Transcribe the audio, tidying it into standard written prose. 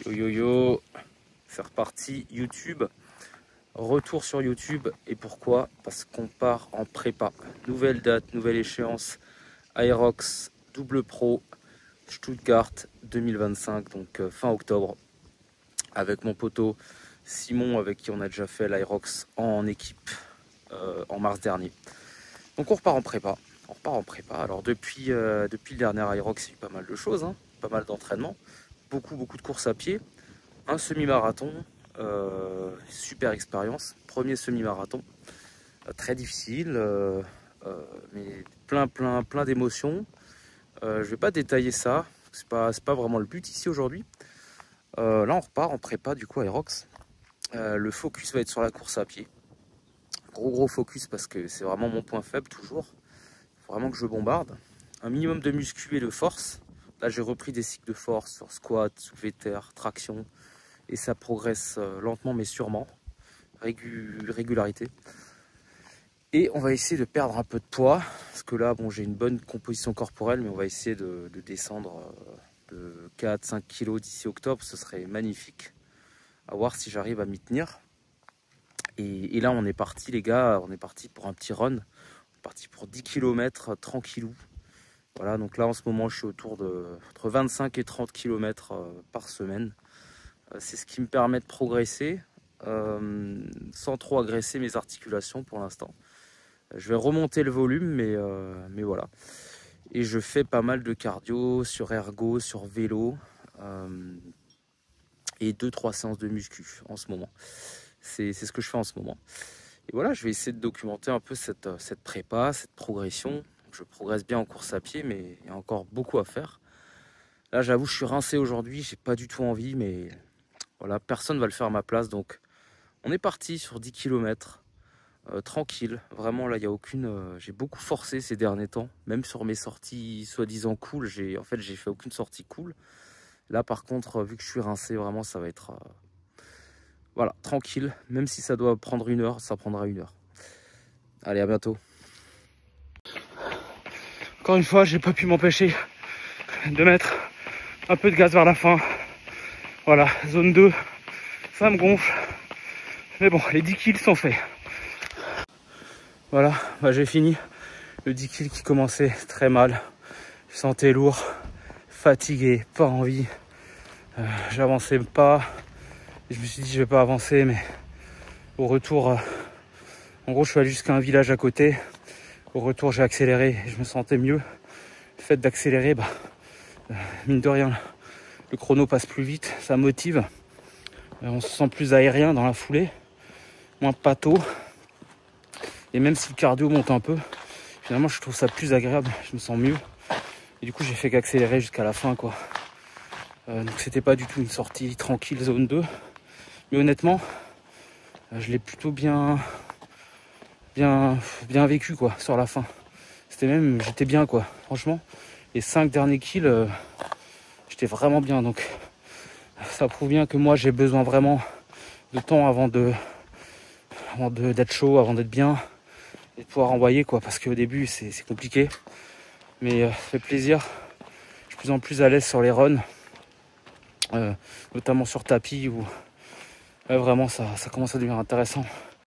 Yo yo yo, c'est reparti YouTube, retour sur YouTube. Et pourquoi? Parce qu'on part en prépa, nouvelle date, nouvelle échéance, Aerox double pro Stuttgart 2025, donc fin octobre, avec mon poteau Simon, avec qui on a déjà fait l'Aerox en équipe en mars dernier. Donc on repart en prépa. Alors depuis le dernier Aerox, il y a eu pas mal de choses, hein, pas mal d'entraînement, beaucoup de courses à pied, un semi-marathon, super expérience, premier semi-marathon, très difficile, mais plein d'émotions. Je vais pas détailler ça, c'est pas vraiment le but ici aujourd'hui. Là on repart en prépa du coup Aerox. Le focus va être sur la course à pied. Gros focus parce que c'est vraiment mon point faible toujours. Faut vraiment que je bombarde. Un minimum de muscu et de force. Là j'ai repris des cycles de force sur squat, soulevé de terre, traction. Et ça progresse lentement mais sûrement. Régularité. Et on va essayer de perdre un peu de poids. Parce que là bon j'ai une bonne composition corporelle, mais on va essayer de descendre de 4-5 kg d'ici octobre. Ce serait magnifique. À voir si j'arrive à m'y tenir. Et là on est parti les gars, on est parti pour un petit run. On est parti pour 10 km tranquillou. Voilà, donc là en ce moment je suis autour de entre 25 et 30 km par semaine. C'est ce qui me permet de progresser sans trop agresser mes articulations pour l'instant. Je vais remonter le volume, mais voilà. Et je fais pas mal de cardio sur ergo, sur vélo et 2-3 séances de muscu en ce moment. C'est ce que je fais en ce moment. Et voilà, je vais essayer de documenter un peu cette prépa, cette progression. Je progresse bien en course à pied, mais il y a encore beaucoup à faire. Là, j'avoue, je suis rincé aujourd'hui, j'ai pas du tout envie, mais voilà, personne va le faire à ma place. Donc, on est parti sur 10 km, tranquille. Vraiment, là, il n'y a aucune... j'ai beaucoup forcé ces derniers temps, même sur mes sorties soi-disant cool. En fait, j'ai fait aucune sortie cool. Là, par contre, vu que je suis rincé, vraiment, ça va être... voilà, tranquille. Même si ça doit prendre 1 heure, ça prendra 1 heure. Allez, à bientôt. Encore une fois, j'ai pas pu m'empêcher de mettre un peu de gaz vers la fin. Voilà, zone 2, ça me gonfle. Mais bon, les 10 kills sont faits. Voilà, j'ai fini. Le 10 kills qui commençait très mal. Je sentais lourd, fatigué, pas envie. J'avançais pas. Je me suis dit je vais pas avancer, mais au retour, en gros je suis allé jusqu'à un village à côté. Au retour j'ai accéléré et je me sentais mieux. Le fait d'accélérer, mine de rien, le chrono passe plus vite, ça motive. On se sent plus aérien dans la foulée, moins pâteau. Et même si le cardio monte un peu, finalement je trouve ça plus agréable, je me sens mieux. Et du coup j'ai fait qu'accélérer jusqu'à la fin quoi. Donc c'était pas du tout une sortie tranquille zone 2. Mais honnêtement, je l'ai plutôt bien vécu quoi sur la fin. J'étais bien quoi, franchement. Les 5 derniers kills, j'étais vraiment bien. Donc ça prouve bien que moi j'ai besoin vraiment de temps avant d'être chaud, avant d'être bien et de pouvoir envoyer quoi. Parce qu'au début c'est compliqué, mais ça fait plaisir. Je suis de plus en plus à l'aise sur les runs, notamment sur tapis où vraiment ça commence à devenir intéressant.